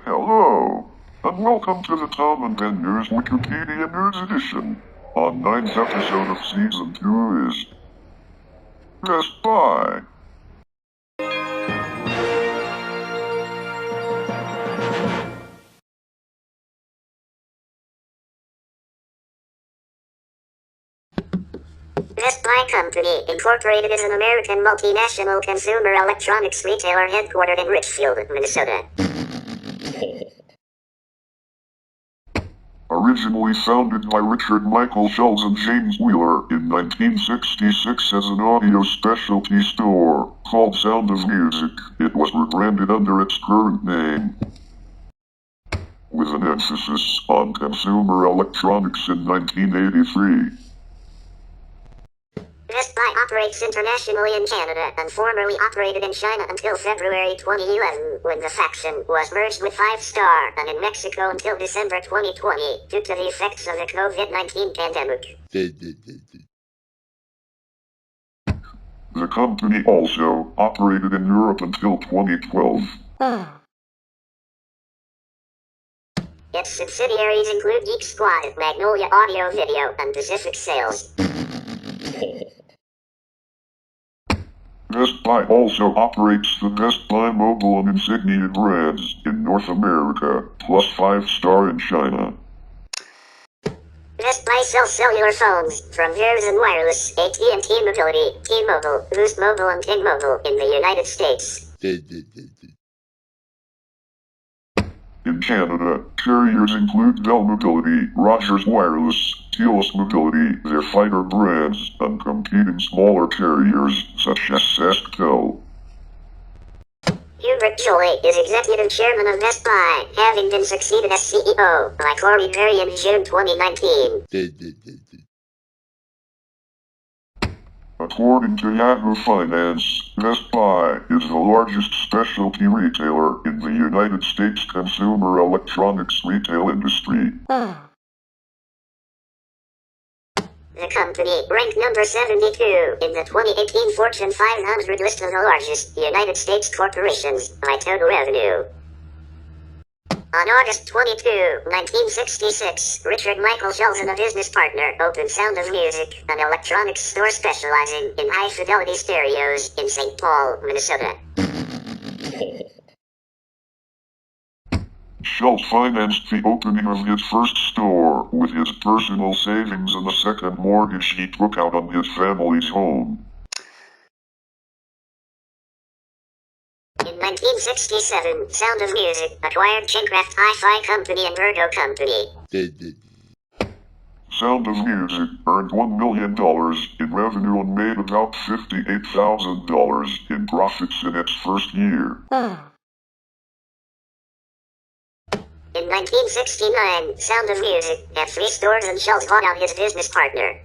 Hello, and welcome to the TaBNWNE's Wikipedia News Edition. On 9th episode of Season 2 is Best Buy. Best Buy Company, Incorporated is an American multinational consumer electronics retailer headquartered in Richfield, Minnesota. Originally founded by Richard Michael Schultz and James Wheeler in 1966 as an audio specialty store called Sound of Music, it was rebranded under its current name, with an emphasis on consumer electronics in 1983. Best Buy operates internationally in Canada and formerly operated in China until February 2011, when the faction was merged with 5 Star, and in Mexico until December 2020, due to the effects of the COVID-19 pandemic. The company also operated in Europe until 2012. Its subsidiaries include Geek Squad, Magnolia Audio Video, and Pacific Sales. Best Buy also operates the Best Buy mobile and insignia brands in North America, plus 5 Star in China. Best Buy sells cellular phones from Verizon Wireless, AT&T Mobility, T-Mobile, Boost Mobile, and Ting Mobile in the United States. In Canada, carriers include Bell Mobility, Rogers Wireless, Telus Mobility, their fighter brands, and competing smaller carriers such as SaskTel. Hubert Joly is executive chairman of Best Buy, having been succeeded as CEO by Corey Perry in June 2019. According to Yahoo Finance, Best Buy is the largest specialty retailer in the United States consumer electronics retail industry. The company ranked number 72 in the 2018 Fortune 500 list of the largest United States corporations by total revenue. On August 22, 1966, Richard Michael Schultz and a business partner opened Sound of Music, an electronics store specializing in high-fidelity stereos in St. Paul, Minnesota. Schultz financed the opening of his first store with his personal savings and a second mortgage he took out on his family's home. In 1967, Sound of Music acquired Chincraft Hi-Fi Company and Virgo Company. Sound of Music earned $1 million in revenue and made about $58,000 in profits in its first year. In 1969, Sound of Music had 3 stores and Schultz bought out his business partner.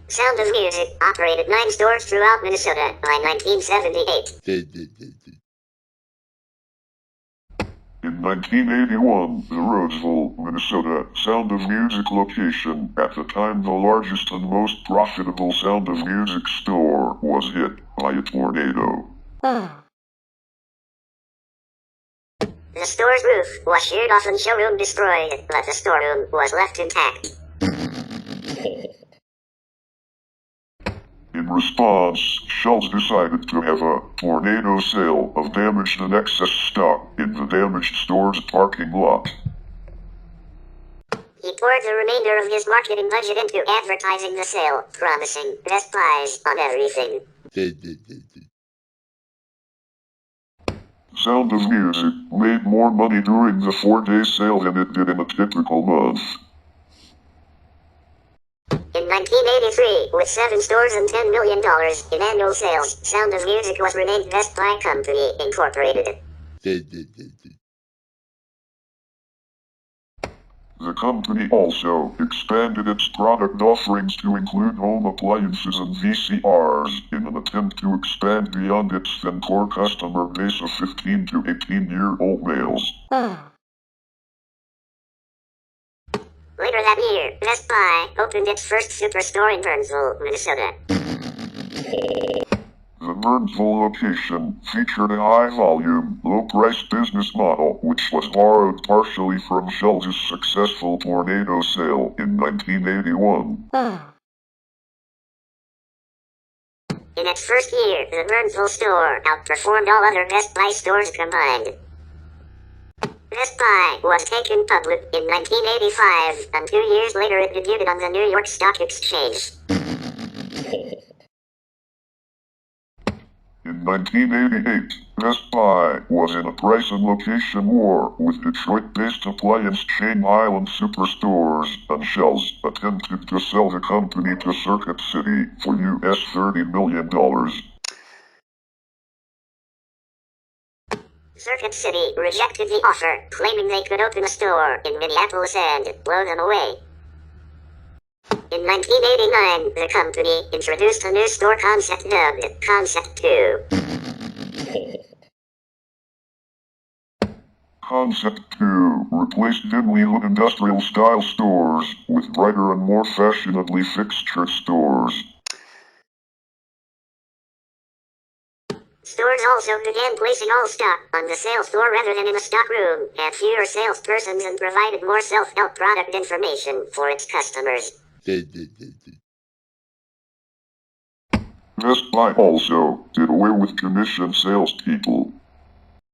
Sound of Music operated 9 stores throughout Minnesota by 1978. In 1981, the Roseville, Minnesota Sound of Music location, at the time the largest and most profitable Sound of Music store, was hit by a tornado. The store's roof was sheared off and showroom destroyed, but the storeroom was left intact. In response, Schultz decided to have a tornado sale of damaged and excess stock in the damaged store's parking lot. He poured the remainder of his marketing budget into advertising the sale, promising best buys on everything. Sound of Music made more money during the 4-day sale than it did in a typical month. In 1983, with 7 stores and $10 million in annual sales, Sound of Music was renamed Best Buy Company, Incorporated. The company also expanded its product offerings to include home appliances and VCRs in an attempt to expand beyond its then core customer base of 15 to 18-year-old males. Later that year, Best Buy opened its first superstore in Burnsville, Minnesota. The Burnsville location featured a high-volume, low-price business model which was borrowed partially from Shell's successful tornado sale in 1981. In its first year, the Burnsville store outperformed all other Best Buy stores combined. Best Buy was taken public in 1985, and 2 years later it debuted on the New York Stock Exchange. In 1988, Best Buy was in a price and location war with Detroit-based appliance chain Highland Superstores, and Shell's attempted to sell the company to Circuit City for US $30 million. Circuit City rejected the offer, claiming they could open a store in Minneapolis and blow them away. In 1989, the company introduced a new store concept dubbed Concept 2. Concept 2 replaced dimly lit industrial-style stores with brighter and more fashionably fixtured stores. Stores also began placing all stock on the sales floor rather than in a stock room, had fewer salespersons, and provided more self-help product information for its customers. Best Buy also did away with commission salespeople.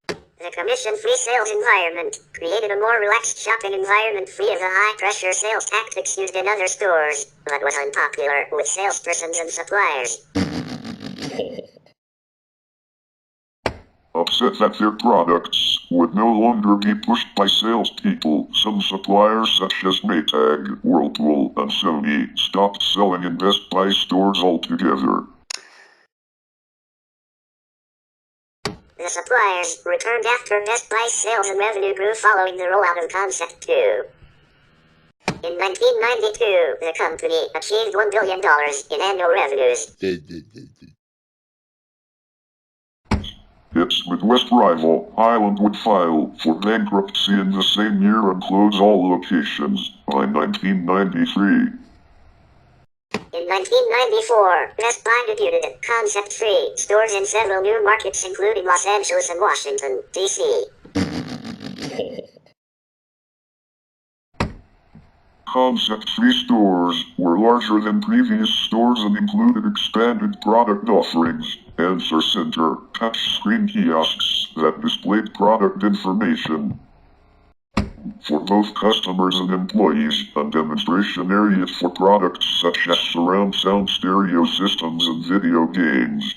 The commission-free sales environment created a more relaxed shopping environment free of the high-pressure sales tactics used in other stores, but was unpopular with salespersons and suppliers. Upset that their products would no longer be pushed by salespeople, some suppliers such as Maytag, Whirlpool, and Sony stopped selling in Best Buy stores altogether. The suppliers returned after Best Buy's sales and revenue grew following the rollout of Concept 2. In 1992, the company achieved $1 billion in annual revenues. Its Midwest rival, Highland, would file for bankruptcy in the same year and close all locations by 1993. In 1994, Best Buy debuted Concept 3 stores in several new markets including Los Angeles and Washington, D.C. Concept 3 stores were larger than previous stores and included expanded product offerings, answer center, touchscreen kiosks that displayed product information for both customers and employees, and demonstration areas for products such as surround sound stereo systems and video games.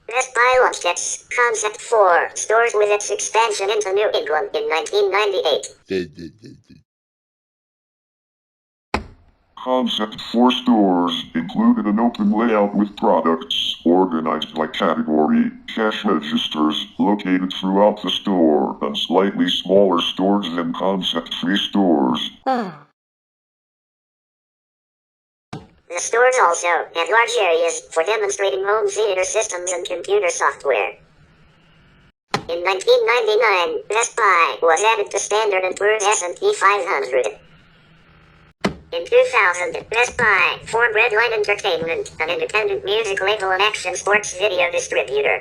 Best Buy launched its Concept 4 stores with its expansion into New England in 1998. Concept 4 stores included an open layout with products organized by category, cash registers located throughout the store, and slightly smaller stores than Concept 3 stores. The stores also had large areas for demonstrating home theater systems and computer software. In 1999, Best Buy was added to Standard & Poor's S&P 500. In 2000, Best Buy formed Redline Entertainment, an independent music label and action sports video distributor.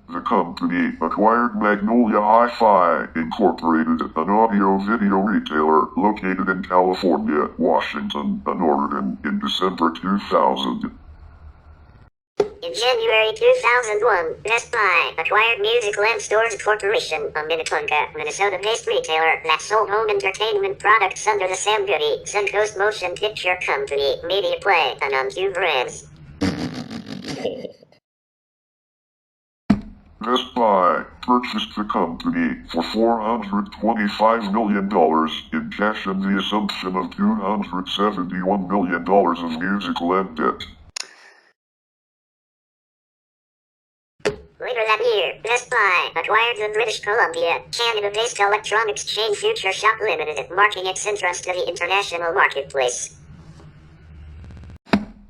The company acquired Magnolia Hi-Fi Incorporated, an audio-video retailer located in California, Washington, and Oregon in December 2000. In January 2001, Best Buy acquired Musicland Stores Corporation, a Minnetonka, Minnesota-based retailer that sold home entertainment products under the Sam Goody, Suncoast Motion Picture Company, Media Play, and On2 brands. Best Buy purchased the company for $425 million in cash and the assumption of $271 million of Musicland debt. Later that year, Best Buy acquired the British Columbia, Canada-based electronics chain Future Shop Limited, marking its entrance to the international marketplace.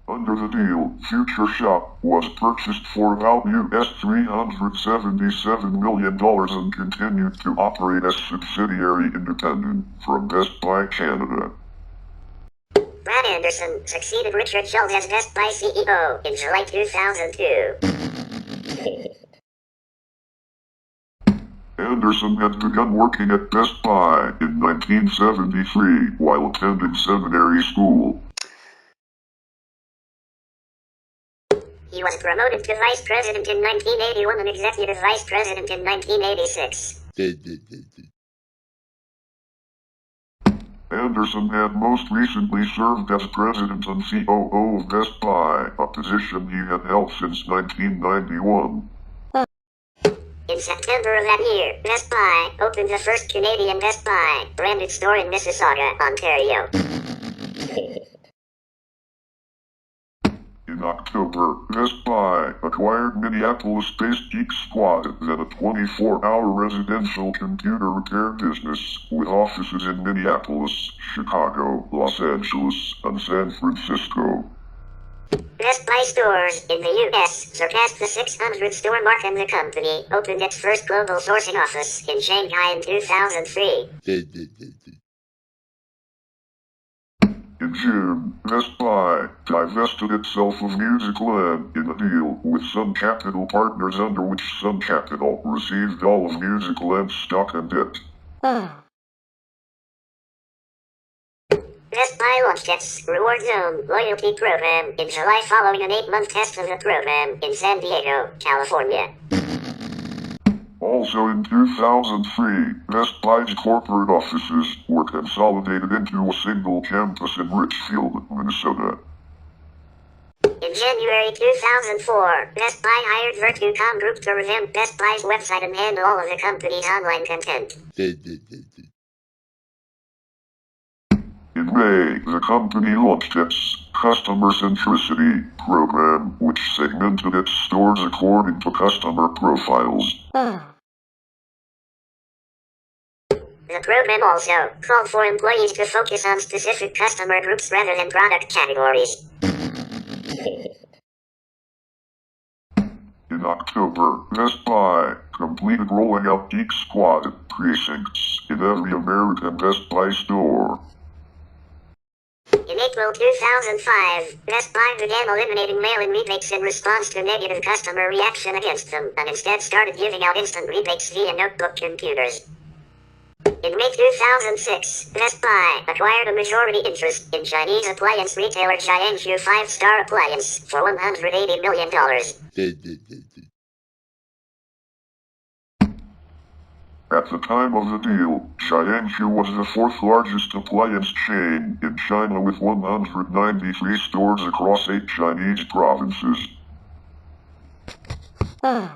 Under the deal, Future Shop was purchased for about US $377 million and continued to operate as subsidiary independent from Best Buy Canada. That Anderson succeeded Richard Schultz as Best Buy CEO in July 2002. Anderson had begun working at Best Buy in 1973 while attending seminary school. He was promoted to vice president in 1981 and executive vice president in 1986. Anderson had most recently served as president and COO of Best Buy, a position he had held since 1991. In September of that year, Best Buy opened the first Canadian Best Buy branded store in Mississauga, Ontario. In October, Best Buy acquired Minneapolis-based Geek Squad, then a 24-hour residential computer repair business with offices in Minneapolis, Chicago, Los Angeles, and San Francisco. Best Buy stores in the U.S. surpassed the 600-store mark, and the company opened its first global sourcing office in Shanghai in 2003. In June, Best Buy divested itself of MusicLand in a deal with Sun Capital Partners, under which Sun Capital received all of MusicLand's stock and debt. Best Buy launched its Reward Zone loyalty program in July following an 8-month test of the program in San Diego, California. Also in 2003, Best Buy's corporate offices were consolidated into a single campus in Richfield, Minnesota. In January 2004, Best Buy hired Virtu.com Group to revamp Best Buy's website and handle all of the company's online content. In May, the company launched its Customer Centricity program, which segmented its stores according to customer profiles. The program also called for employees to focus on specific customer groups rather than product categories. In October, Best Buy completed rolling out Geek Squad precincts in every American Best Buy store. In April 2005, Best Buy began eliminating mail-in rebates in response to negative customer reaction against them, and instead started giving out instant rebates via notebook computers. In May 2006, Best Buy acquired a majority interest in Chinese appliance retailer Jiangsu 5-Star Appliance for $180 million. At the time of the deal, Jiangsu was the fourth largest appliance chain in China with 193 stores across 8 Chinese provinces. In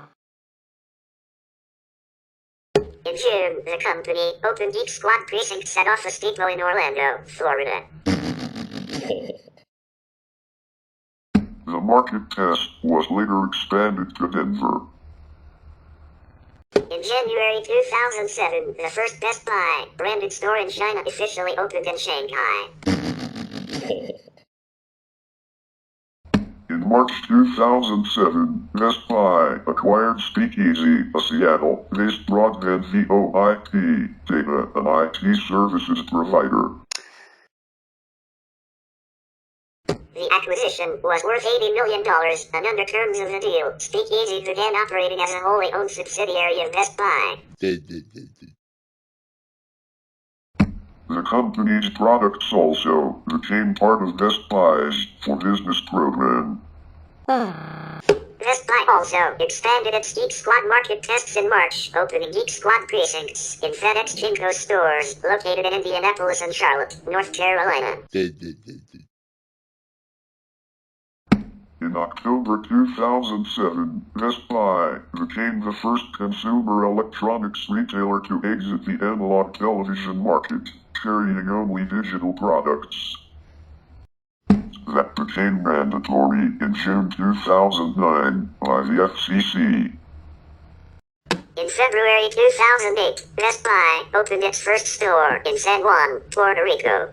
June, the company opened Geek Squad precincts at Office Depot in Orlando, Florida. The market test was later expanded to Denver. In January 2007, the first Best Buy branded store in China officially opened in Shanghai. In March 2007, Best Buy acquired Speakeasy, a Seattle-based broadband VoIP data and IT services provider. The acquisition was worth $80 million, and under terms of the deal, Speakeasy began operating as a wholly owned subsidiary of Best Buy. The company's products also became part of Best Buy's For Business program. Best Buy also expanded its Geek Squad market tests in March, opening Geek Squad precincts in FedEx Chinko stores located in Indianapolis and Charlotte, North Carolina. In October 2007, Best Buy became the first consumer electronics retailer to exit the analog television market, carrying only digital products. That became mandatory in June 2009 by the FCC. In February 2008, Best Buy opened its first store in San Juan, Puerto Rico.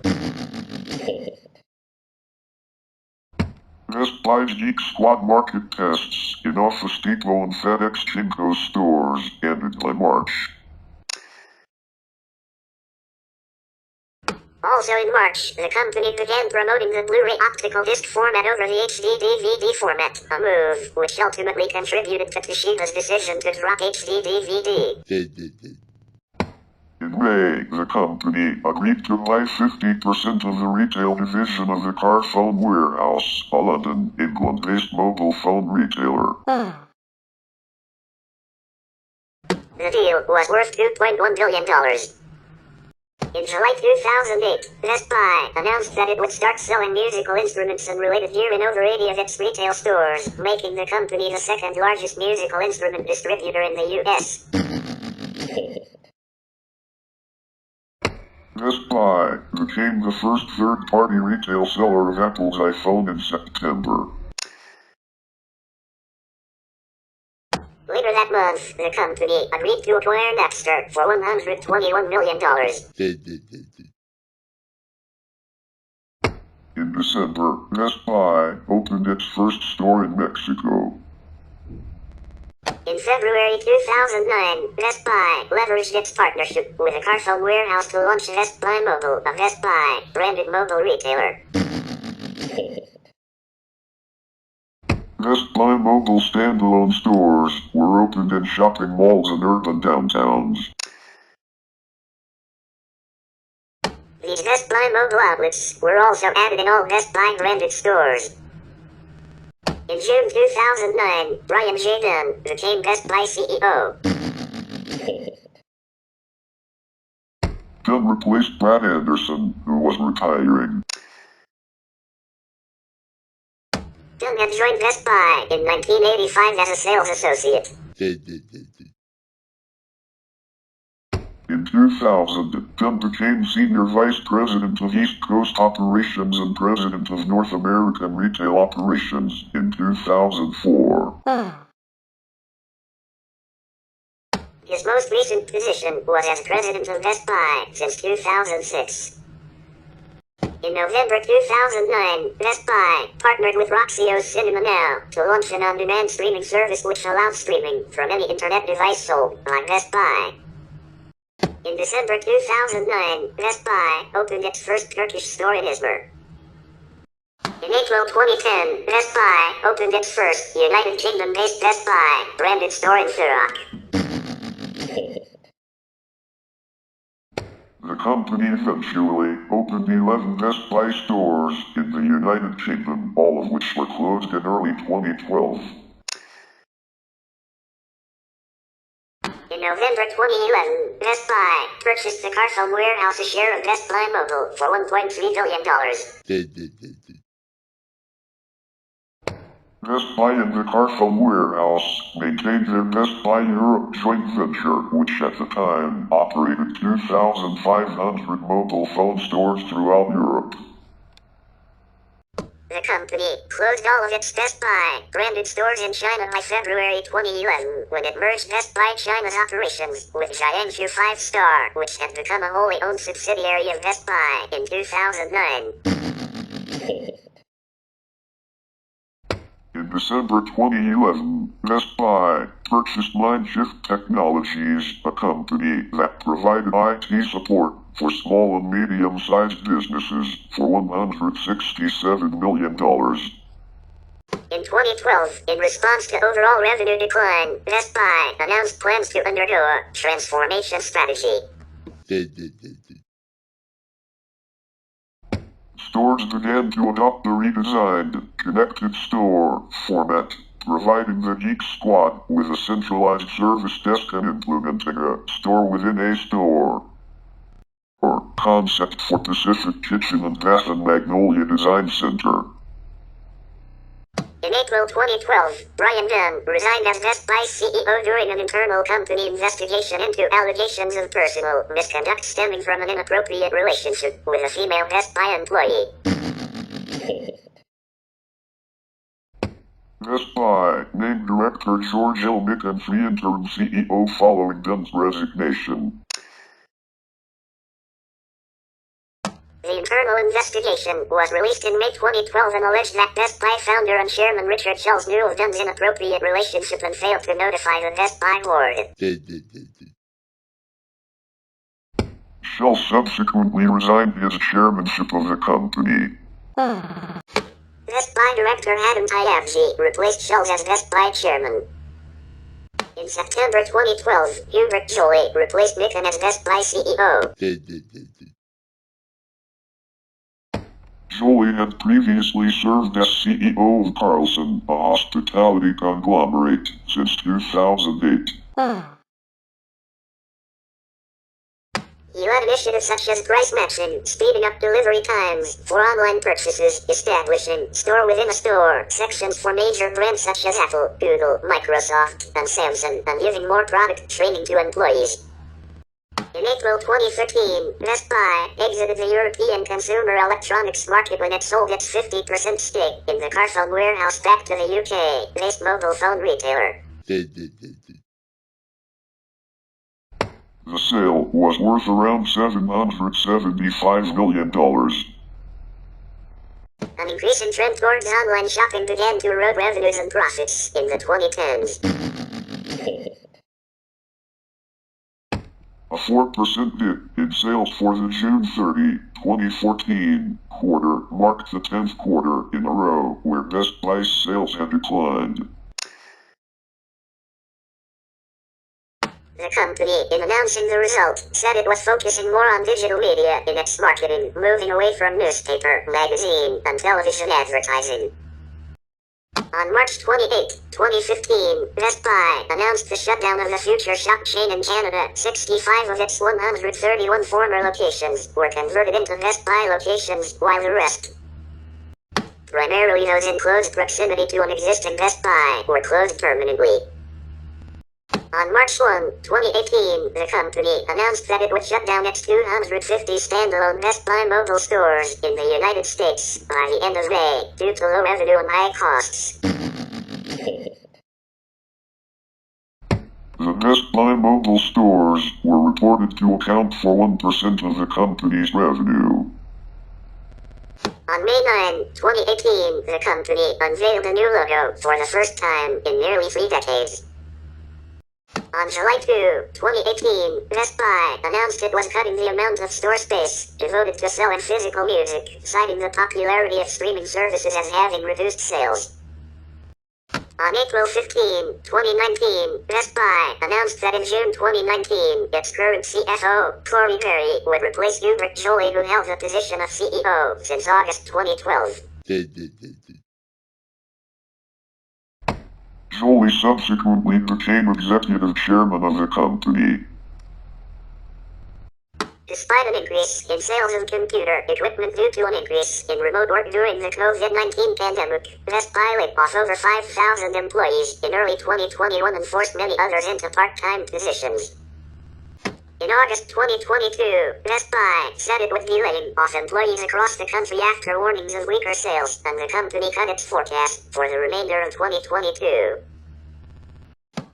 Best Buy's Geek Squad market tests in Office Depot and FedEx Chinko stores ended by March. Also in March, the company began promoting the Blu-ray optical disc format over the HD DVD format, a move which ultimately contributed to Toshiba's decision to drop HD DVD. In May, the company agreed to buy 50% of the retail division of the Car Phone Warehouse, a London, England-based mobile phone retailer. The deal was worth $2.1 billion. In July 2008, Best Buy announced that it would start selling musical instruments and related gear in over 80 of its retail stores, making the company the second largest musical instrument distributor in the US. Best Buy became the first third-party retail seller of Apple's iPhone in September. Later that month, the company agreed to acquire Napster for $121 million. In December, Best Buy opened its first store in Mexico. In February 2009, Best Buy leveraged its partnership with a Car Phone Warehouse to launch Best Buy Mobile, a Best Buy branded mobile retailer. Best Buy Mobile standalone stores were opened in shopping malls and urban downtowns. These Best Buy mobile outlets were also added in all Best Buy branded stores. In June 2009, Brian J. Dunn became Best Buy CEO. Dunn replaced Brad Anderson, who was retiring. Dunn had joined Best Buy in 1985 as a sales associate. In 2000, Dunn became Senior Vice President of East Coast Operations and President of North American Retail Operations in 2004. His most recent position was as President of Best Buy since 2006. In November 2009, Best Buy partnered with Roxio's Cinema Now to launch an on-demand streaming service which allows streaming from any internet device sold by Best Buy. In December 2009, Best Buy opened its first Turkish store in Izmir. In April 2010, Best Buy opened its first United Kingdom-based Best Buy branded store in Thurrock. The company eventually opened 11 Best Buy stores in the United Kingdom, all of which were closed in early 2012. In November 2011, Best Buy purchased the Car Phone Warehouse a share of Best Buy Mobile for $1.3 billion. Best Buy and the Car Phone Warehouse maintained their Best Buy Europe joint venture, which at the time operated 2,500 mobile phone stores throughout Europe. The company closed all of its Best Buy branded stores in China by February 2011 when it merged Best Buy China's operations with Jiangsu 5 Star, which had become a wholly owned subsidiary of Best Buy in 2009. In December 2011, Best Buy purchased Mindshift Technologies, a company that provided IT support for small and medium-sized businesses for $167 million. In 2012, in response to overall revenue decline, Best Buy announced plans to undergo a transformation strategy. Stores began to adopt the redesigned, connected store format, providing the Geek Squad with a centralized service desk and implementing a store within a store or concept for Pacific Kitchen and Bath and Magnolia Design Center. In April 2012, Brian Dunn resigned as Best Buy CEO during an internal company investigation into allegations of personal misconduct stemming from an inappropriate relationship with a female Best Buy employee. Best Buy named Director George L. McIntyre interim CEO following Dunn's resignation. The internal investigation was released in May 2012 and alleged that Best Buy founder and chairman Richard Schulz knew of Dunn's inappropriate relationship and failed to notify the Best Buy board. Schell subsequently resigned his chairmanship of the company. Best Buy director Adam TaBNWNE replaced Schell as Best Buy chairman. In September 2012, Hubert Joly replaced Nickon as Best Buy CEO. Joly had previously served as CEO of Carlson, a hospitality conglomerate, since 2008. He led initiatives such as price matching, speeding up delivery times for online purchases, establishing store-within-a-store sections for major brands such as Apple, Google, Microsoft, and Samsung, and giving more product training to employees. In April 2013, Best Buy exited the European consumer electronics market when it sold its 50% stake in the Carphone warehouse back to the UK-based mobile phone retailer. The sale was worth around $775 million. An increasing trend towards online shopping began to erode revenues and profits in the 2010s. A 4% dip in sales for the June 30, 2014 quarter marked the 10th quarter in a row where Best Buy's sales had declined. The company, in announcing the result, said it was focusing more on digital media in its marketing, moving away from newspaper, magazine, and television advertising. On March 28, 2015, Best Buy announced the shutdown of the Future Shop chain in Canada. 65 of its 131 former locations were converted into Best Buy locations, while the rest, primarily those in close proximity to an existing Best Buy, were closed permanently. On March 1, 2018, the company announced that it would shut down its 250 standalone Best Buy mobile stores in the United States by the end of May, due to low revenue and high costs. The Best Buy mobile stores were reported to account for 1% of the company's revenue. On May 9, 2018, the company unveiled a new logo for the first time in nearly 3 decades. On July 2, 2018, Best Buy announced it was cutting the amount of store space devoted to selling physical music, citing the popularity of streaming services as having reduced sales. On April 15, 2019, Best Buy announced that in June 2019, its current CFO, Corey Perry, would replace Hubert Joly, who held the position of CEO since August 2012. Joly subsequently became executive chairman of the company. Despite an increase in sales of computer equipment due to an increase in remote work during the COVID-19 pandemic, Best Buy laid off over 5,000 employees in early 2021 and forced many others into part-time positions. In August 2022, Best Buy said it would be laying off employees across the country after warnings of weaker sales, and the company cut its forecast for the remainder of 2022.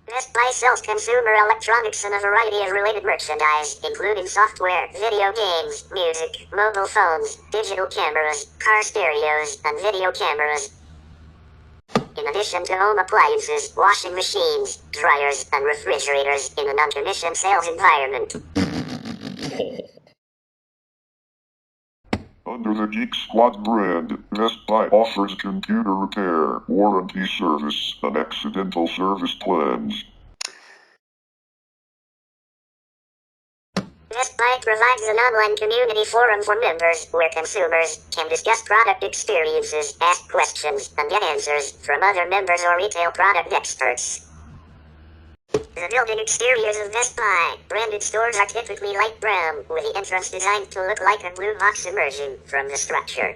Best Buy sells consumer electronics and a variety of related merchandise, including software, video games, music, mobile phones, digital cameras, car stereos, and video cameras. In addition to home appliances, washing machines, dryers, and refrigerators in a non-commission sales environment. Under the Geek Squad brand, Best Buy offers computer repair, warranty service, and accidental service plans. Best Buy provides an online community forum for members where consumers can discuss product experiences, ask questions, and get answers from other members or retail product experts. The building exteriors of Best Buy branded stores are typically light brown, with the entrance designed to look like a blue box emerging from the structure.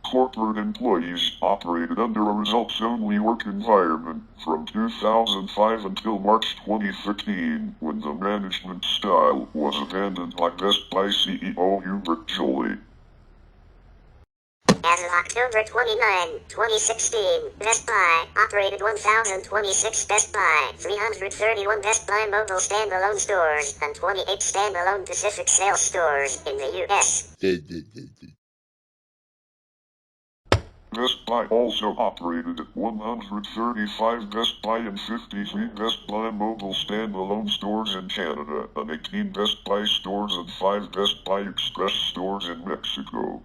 Corporate employees operated under a results-only work environment from 2005 until March 2015, when the management style was abandoned by Best Buy CEO Hubert Joly. As of October 29, 2016, Best Buy operated 1,026 Best Buy, 331 Best Buy mobile standalone stores, and 28 standalone Pacific sales stores in the U.S. Best Buy also operated 135 Best Buy and 53 Best Buy mobile standalone stores in Canada, and 18 Best Buy stores and 5 Best Buy Express stores in Mexico.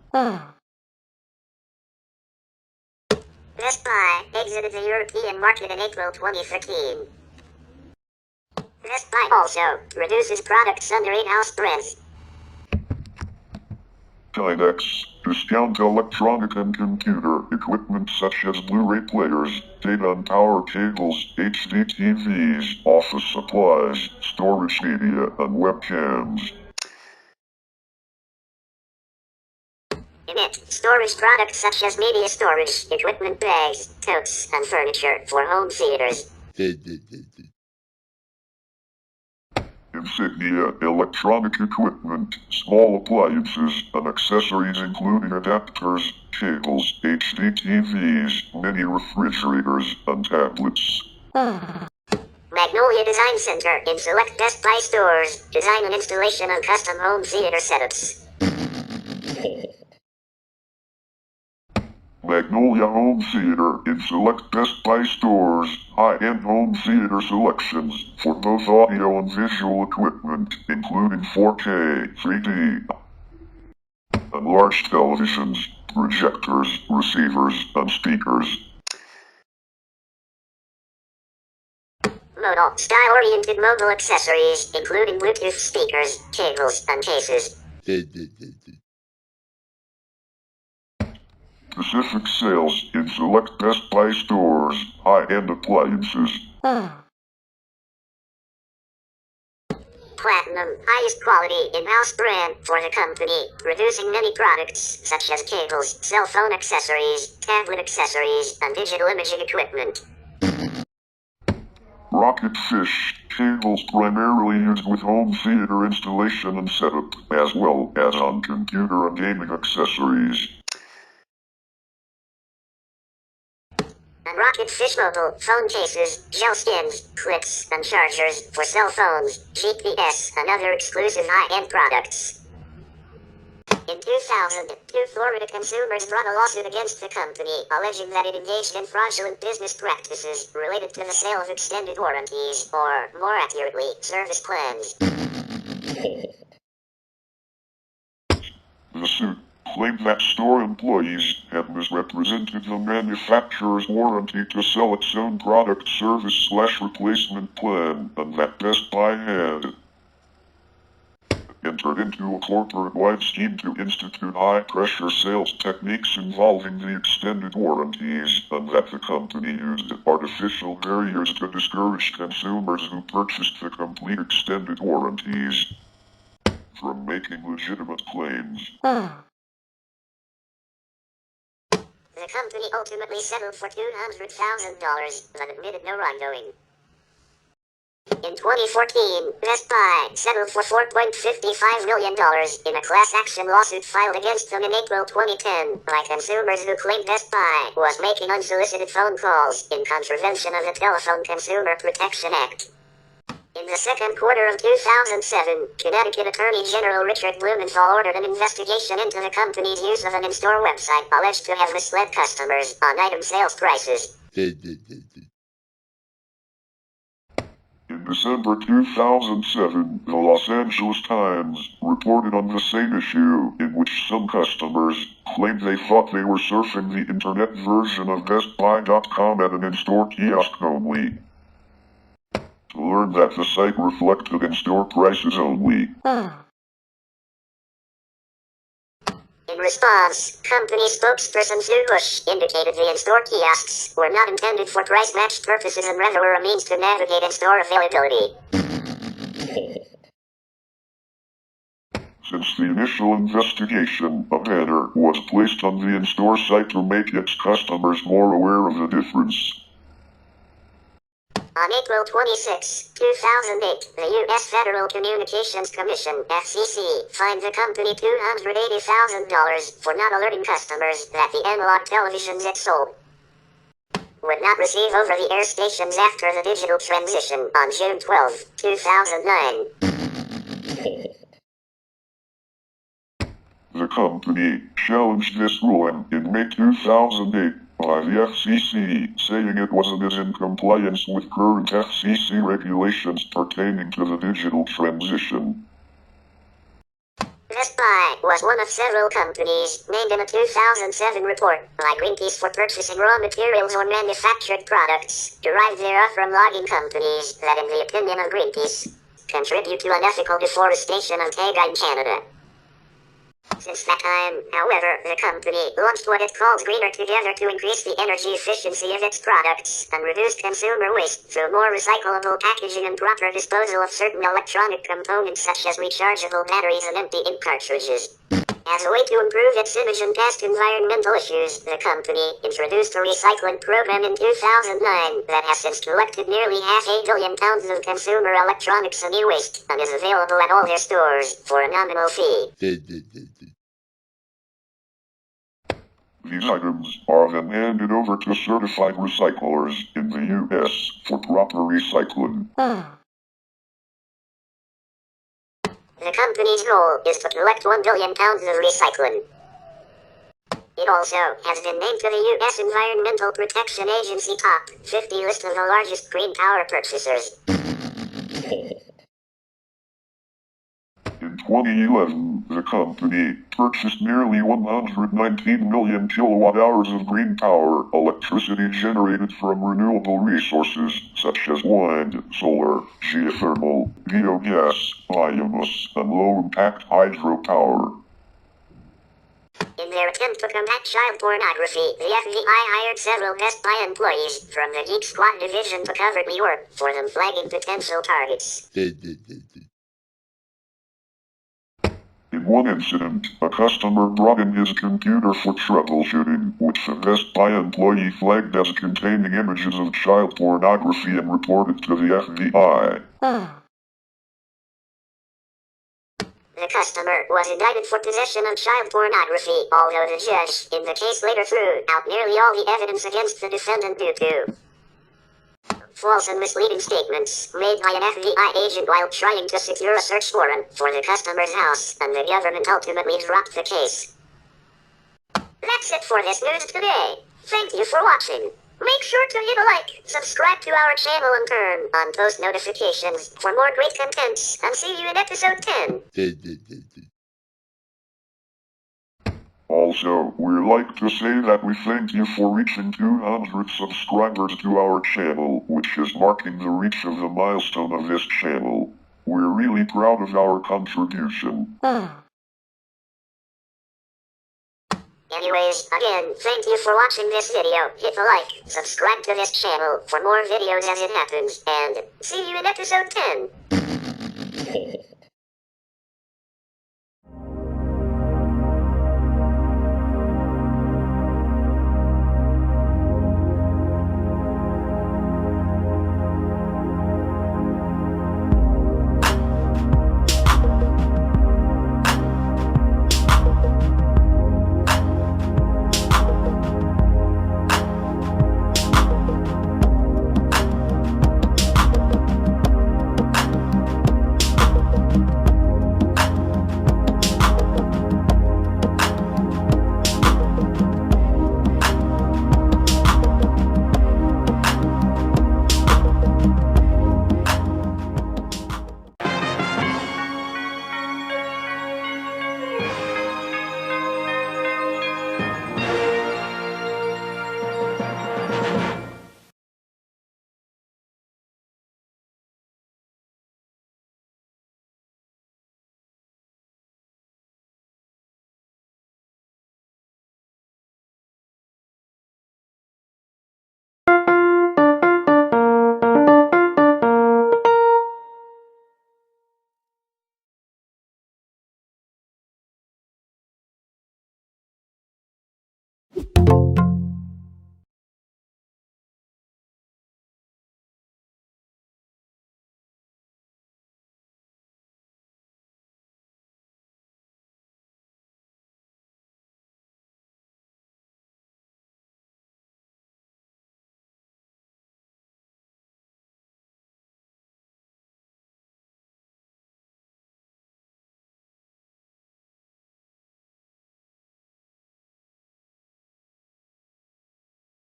Best Buy exited the European market in April 2013. Best Buy also produces products under in-house brands. Kynex, discount electronic and computer equipment such as Blu-ray players, data and power cables, HD TVs, office supplies, storage media, and webcams. Emit storage products such as media storage, equipment bags, totes, and furniture for home theaters. Insignia, electronic equipment, small appliances, and accessories including adapters, cables, HD TVs, mini refrigerators, and tablets. Magnolia Design Center in select Best Buy stores, design and installation of custom home theater setups. Magnolia Home Theater in select Best Buy stores, high-end home theater selections for both audio and visual equipment, including 4K, 3D, and large televisions, projectors, receivers, and speakers. Modal, style-oriented mobile accessories, including Bluetooth speakers, cables, and cases. Specific sales in select Best Buy stores, high-end appliances. Platinum, highest quality in-house brand for the company, producing many products such as cables, cell phone accessories, tablet accessories, and digital imaging equipment. Rocket Fish, cables primarily used with home theater installation and setup, as well as on computer and gaming accessories. And Rocket Fish mobile phone cases, gel skins, clips, and chargers for cell phones, GPS, and other exclusive high-end products. In 2000, two Florida consumers brought a lawsuit against the company, alleging that it engaged in fraudulent business practices related to the sale of extended warranties, or, more accurately, service plans. The suit claimed that store employees had misrepresented the manufacturer's warranty to sell its own product service/replacement plan, and that Best Buy had entered into a corporate-wide scheme to institute high-pressure sales techniques involving the extended warranties, and that the company used artificial barriers to discourage consumers who purchased the complete extended warranties from making legitimate claims. The company ultimately settled for $200,000, but admitted no wrongdoing. In 2014, Best Buy settled for $4.55 million in a class action lawsuit filed against them in April 2010 by consumers who claimed Best Buy was making unsolicited phone calls in contravention of the Telephone Consumer Protection Act. In the second quarter of 2007, Connecticut Attorney General Richard Blumenthal ordered an investigation into the company's use of an in-store website alleged to have misled customers on item sales prices. In December 2007, the Los Angeles Times reported on the same issue, in which some customers claimed they thought they were surfing the internet version of BestBuy.com at an in-store kiosk only, to learn that the site reflected in-store prices only. In response, company spokesperson Sue Bush indicated the in-store kiosks were not intended for price-matched purposes and rather were a means to navigate in-store availability. Since the initial investigation, a banner was placed on the in-store site to make its customers more aware of the difference. On April 26, 2008, the U.S. Federal Communications Commission, FCC, fined the company $280,000 for not alerting customers that the analog televisions it sold would not receive over-the-air stations after the digital transition on June 12, 2009. The company challenged this ruling in May 2008 by the FCC, saying it wasn't in compliance with current FCC regulations pertaining to the digital transition. Best Buy was one of several companies named in a 2007 report by Greenpeace for purchasing raw materials or manufactured products derived thereof from logging companies that, in the opinion of Greenpeace, contribute to unethical deforestation of taiga in Canada. Since that time, however, the company launched what it calls Greener Together to increase the energy efficiency of its products and reduce consumer waste through more recyclable packaging and proper disposal of certain electronic components such as rechargeable batteries and empty ink cartridges. As a way to improve its image and past environmental issues, the company introduced a recycling program in 2009 that has since collected nearly 500 million pounds of consumer electronics and e-waste and is available at all their stores for a nominal fee. These items are then handed over to certified recyclers in the U.S. for proper recycling. The company's goal is to collect 1 billion pounds of recycling. It also has been named to the U.S. Environmental Protection Agency Top 50 list of the largest green power purchasers. In 2011, the company purchased nearly 119 million kilowatt-hours of green power, electricity generated from renewable resources such as wind, solar, geothermal, biogas, biomass, and low-impact hydropower. In their attempt to combat child pornography, the FBI hired several Best Buy employees from the Geek Squad division to cover New York for them flagging potential targets. In one incident, a customer brought in his computer for troubleshooting, which the Best Buy employee flagged as containing images of child pornography and reported to the FBI. The customer was indicted for possession of child pornography, although the judge in the case later threw out nearly all the evidence against the defendant due to false and misleading statements made by an FBI agent while trying to secure a search warrant for the customer's house, and the government ultimately dropped the case. That's it for this news today. Thank you for watching. Make sure to hit a like, subscribe to our channel, and turn on post notifications for more great contents, and see you in episode 10. Also, we'd like to say that we thank you for reaching 200 subscribers to our channel, which is marking the reach of the milestone of this channel. We're really proud of our contribution. Anyways, again, thank you for watching this video. Hit the like, subscribe to this channel for more videos as it happens, and see you in episode 10.